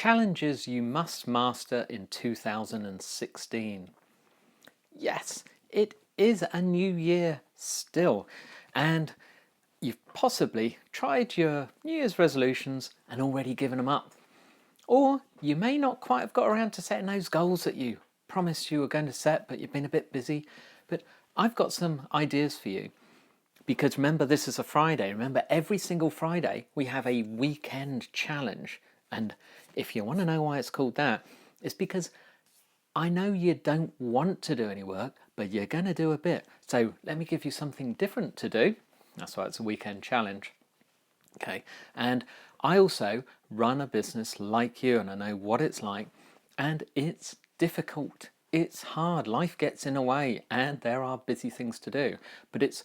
Challenges you must master in 2016. Yes, it is a new year still, and you've possibly tried your New Year's resolutions and already given them up. Or you may not quite have got around to setting those goals that you promised you were going to set, but you've been a bit busy. But I've got some ideas for you. Because remember, this is a Friday. Remember, every single Friday we have a weekend challenge. And if you want to know why it's called that, it's because I know you don't want to do any work, but you're going to do a bit. So let me give you something different to do. That's why it's a weekend challenge. Okay, and I also run a business like you, and I know what it's like, and it's difficult. It's hard. Life gets in the way, and there are busy things to do. But it's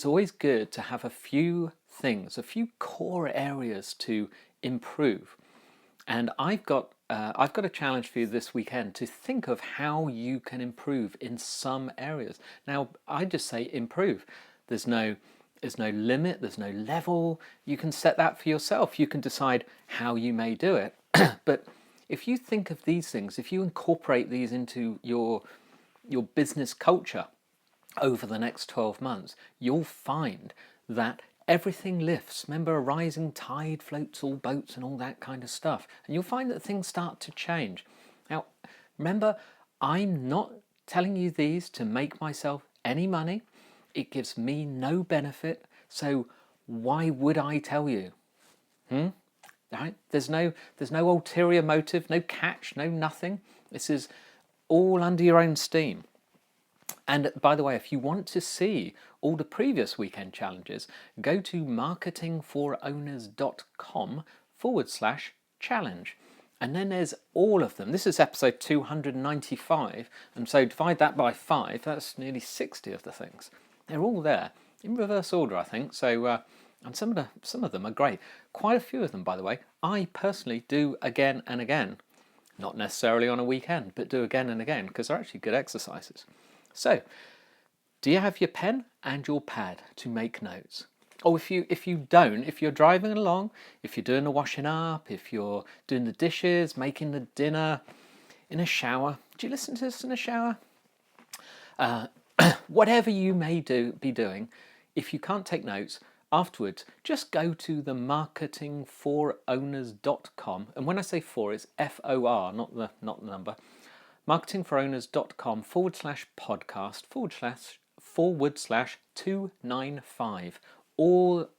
always good to have a few things, a few core areas to improve. And I've got a challenge for you this weekend to think of how you can improve in some areas. Now, I just say improve. There's no limit, there's no level. You can set that for yourself. You can decide how you may do it. But if you think of these things, if you incorporate these into your business culture over the next 12 months, you'll find that everything lifts. Remember, a rising tide floats all boats and all that kind of stuff. And you'll find that things start to change. Now, remember, I'm not telling you these to make myself any money. It gives me no benefit. So why would I tell you? Right? There's no ulterior motive, no catch, no nothing. This is all under your own steam. And by the way, if you want to see all the previous weekend challenges, go to marketingforowners.com/challenge. And then there's all of them. This is episode 295. And so divide that by 5, that's nearly 60 of the things. They're all there in reverse order, I think. So, and some of them are great. Quite a few of them, by the way, I personally do again and again. Not necessarily on a weekend, but do again and again, because they're actually good exercises. So, do you have your pen and your pad to make notes? Or if you don't, if you're driving along, if you're doing the washing up, if you're doing the dishes, making the dinner, in a shower, do you listen to this in a shower? Whatever you may be doing, if you can't take notes, afterwards, just go to the marketingforowners.com. And when I say for, it's FOR, not the number. marketingforowners.com/podcast//295. All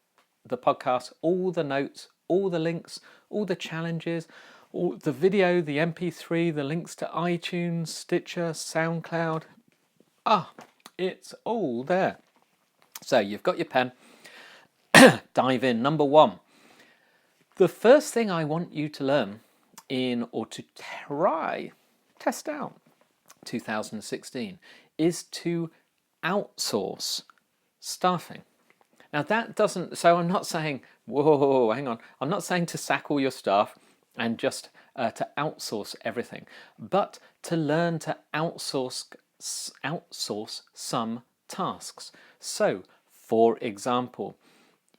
the podcasts, all the notes, all the links, all the challenges, all the video, the MP3, the links to iTunes, Stitcher, SoundCloud. It's all there. So you've got your pen. Dive in. Number 1. The first thing I want you to learn or to test out 2016 is to outsource staffing. Now that doesn't, so I'm not saying, whoa, hang on. I'm not saying to sack all your staff and just to outsource everything, but to learn to outsource some tasks. So, for example,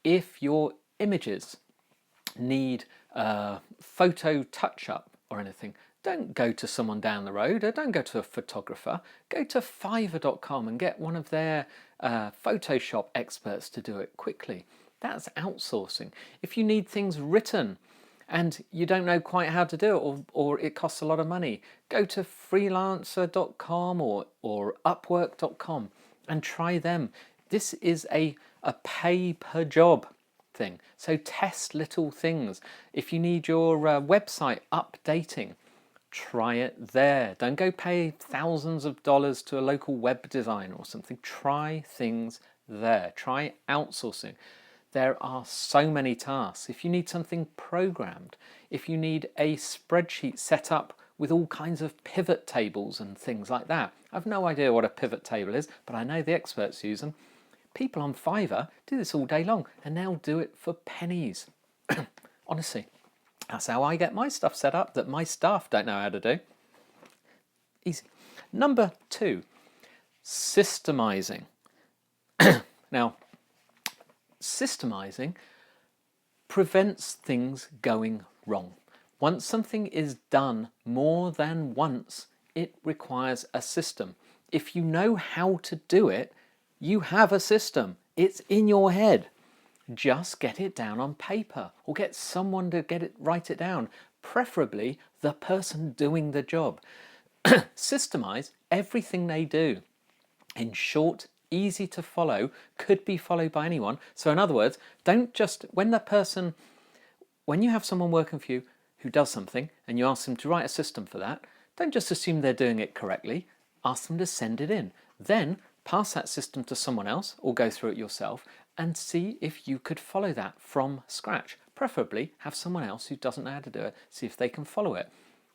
if your images need photo touch-up or anything, don't go to someone down the road, or don't go to a photographer. Go to Fiverr.com and get one of their Photoshop experts to do it quickly. That's outsourcing. If you need things written and you don't know quite how to do it, or it costs a lot of money, go to freelancer.com or upwork.com and try them. This is a pay per job thing. So test little things. If you need your website updating, try it there. Don't go pay thousands of dollars to a local web designer or something. Try things there. Try outsourcing. There are so many tasks. If you need something programmed, if you need a spreadsheet set up with all kinds of pivot tables and things like that. I've no idea what a pivot table is, but I know the experts use them. People on Fiverr do this all day long, and they'll do it for pennies. Honestly, that's how I get my stuff set up that my staff don't know how to do. Easy. Number 2, systemizing. Now, systemizing prevents things going wrong. Once something is done more than once, it requires a system. If you know how to do it, you have a system. It's in your head. Just get it down on paper or get someone to write it down, preferably the person doing the job. Systemize everything they do. In short, easy to follow, could be followed by anyone. So in other words, don't just, when you have someone working for you who does something and you ask them to write a system for that, don't just assume they're doing it correctly, ask them to send it in. Then pass that system to someone else or go through it yourself and see if you could follow that from scratch. Preferably have someone else who doesn't know how to do it, see if they can follow it.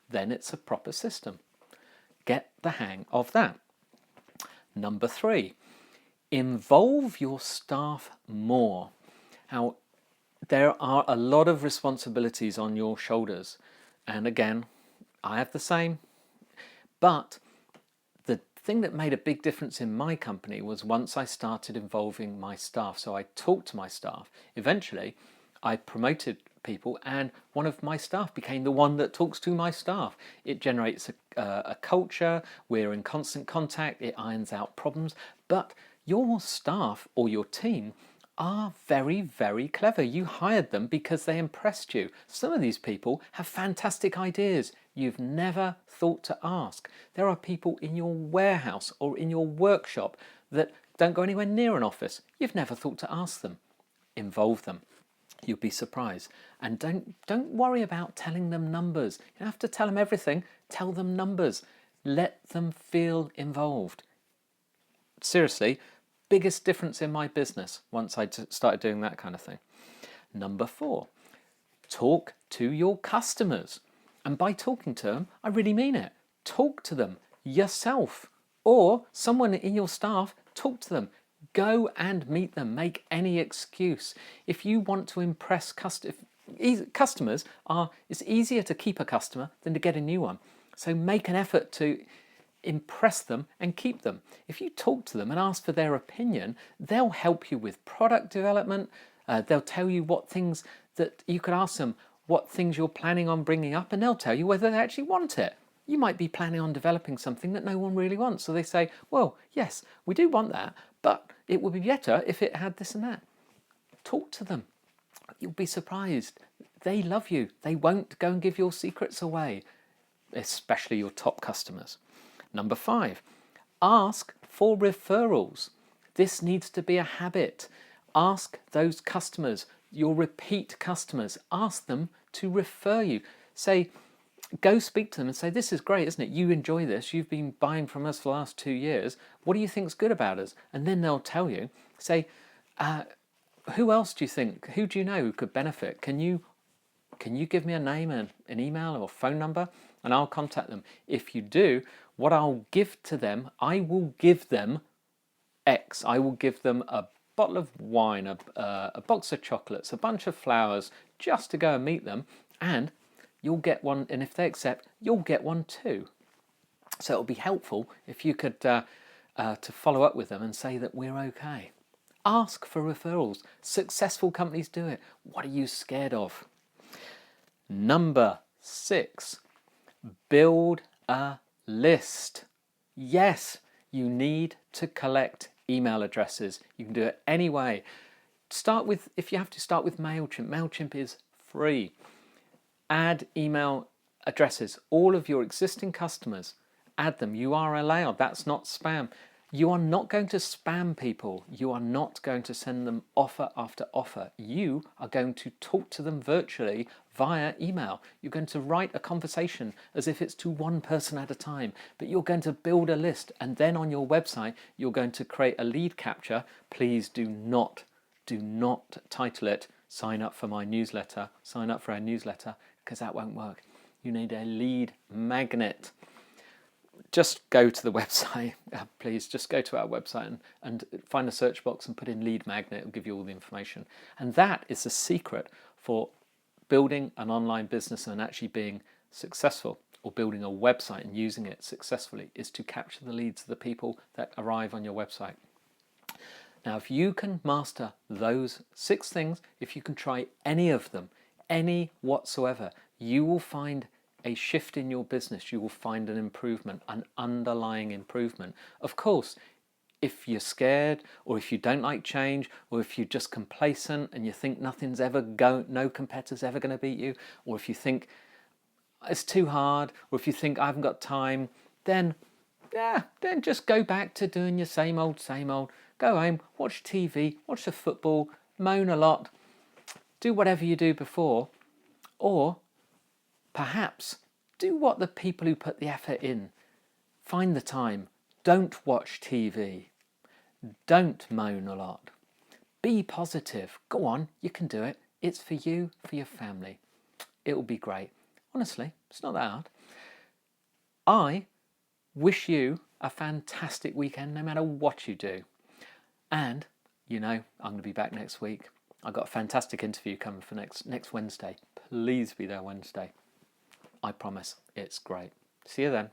Then it's a proper system. Get the hang of that. Number 3, involve your staff more. Now, there are a lot of responsibilities on your shoulders. And again, I have the same. But the thing that made a big difference in my company was once I started involving my staff. So I talked to my staff. Eventually, I promoted people and one of my staff became the one that talks to my staff. It generates a culture, we're in constant contact, it irons out problems. But your staff or your team are very, very clever. You hired them because they impressed you. Some of these people have fantastic ideas you've never thought to ask. There are people in your warehouse or in your workshop that don't go anywhere near an office. You've never thought to ask them. Involve them. You'll be surprised. And don't worry about telling them numbers. You don't have to tell them everything. Tell them numbers. Let them feel involved. Seriously, biggest difference in my business once I started doing that kind of thing. Number 4, talk to your customers. And by talking to them, I really mean it. Talk to them yourself or someone in your staff, talk to them. Go and meet them. Make any excuse. If you want to impress customers, it's easier to keep a customer than to get a new one. So make an effort to impress them and keep them. If you talk to them and ask for their opinion, they'll help you with product development. They'll tell you what things that you could ask them, what things you're planning on bringing up, and they'll tell you whether they actually want it. You might be planning on developing something that no one really wants. So they say, well, yes, we do want that, but it would be better if it had this and that. Talk to them. You'll be surprised. They love you. They won't go and give your secrets away, especially your top customers. Number 5, ask for referrals. This needs to be a habit. Ask those customers, your repeat customers, ask them to refer you. Say, go speak to them and say, this is great, isn't it? You enjoy this. You've been buying from us for the last 2 years. What do you think's good about us? And then they'll tell you. Say, who else do you think? Who do you know who could benefit? Can you give me a name and an email or phone number? And I'll contact them. If you do, what I'll give to them, I will give them X. I will give them a bottle of wine, a box of chocolates, a bunch of flowers, just to go and meet them. And you'll get one, and if they accept, you'll get one too. So it'll be helpful if you could to follow up with them and say that we're okay. Ask for referrals. Successful companies do it. What are you scared of? Number 6, build a list. Yes, you need to collect email addresses. You can do it anyway. Start with, if you have to, start with MailChimp. MailChimp is free. Add email addresses. All of your existing customers, add them. You are allowed. That's not spam. You are not going to spam people. You are not going to send them offer after offer. You are going to talk to them virtually via email. You're going to write a conversation as if it's to one person at a time, but you're going to build a list, and then on your website you're going to create a lead capture. Please do not title it "Sign up for my newsletter," sign up for our newsletter, because that won't work. You need a lead magnet. Just go to the website, please. Just go to our website and find a search box and put in lead magnet. It'll give you all the information. And that is the secret for building an online business and actually being successful, or building a website and using it successfully, is to capture the leads of the people that arrive on your website. Now, if you can master those 6 things, if you can try any of them, any whatsoever, you will find a shift in your business. You will find an improvement, an underlying improvement. Of course, if you're scared, or if you don't like change, or if you're just complacent and you think nothing's ever no competitor's ever going to beat you, or if you think it's too hard, or if you think I haven't got time, then then just go back to doing your same old, same old. Go home, watch TV, watch the football, moan a lot, do whatever you do before, or perhaps do what the people who put the effort in. Find the time. Don't watch TV. Don't moan a lot. Be positive. Go on, you can do it. It's for you, for your family. It will be great. Honestly, it's not that hard. I wish you a fantastic weekend no matter what you do. And, you know, I'm going to be back next week. I've got a fantastic interview coming for next Wednesday. Please be there Wednesday. I promise it's great. See you then.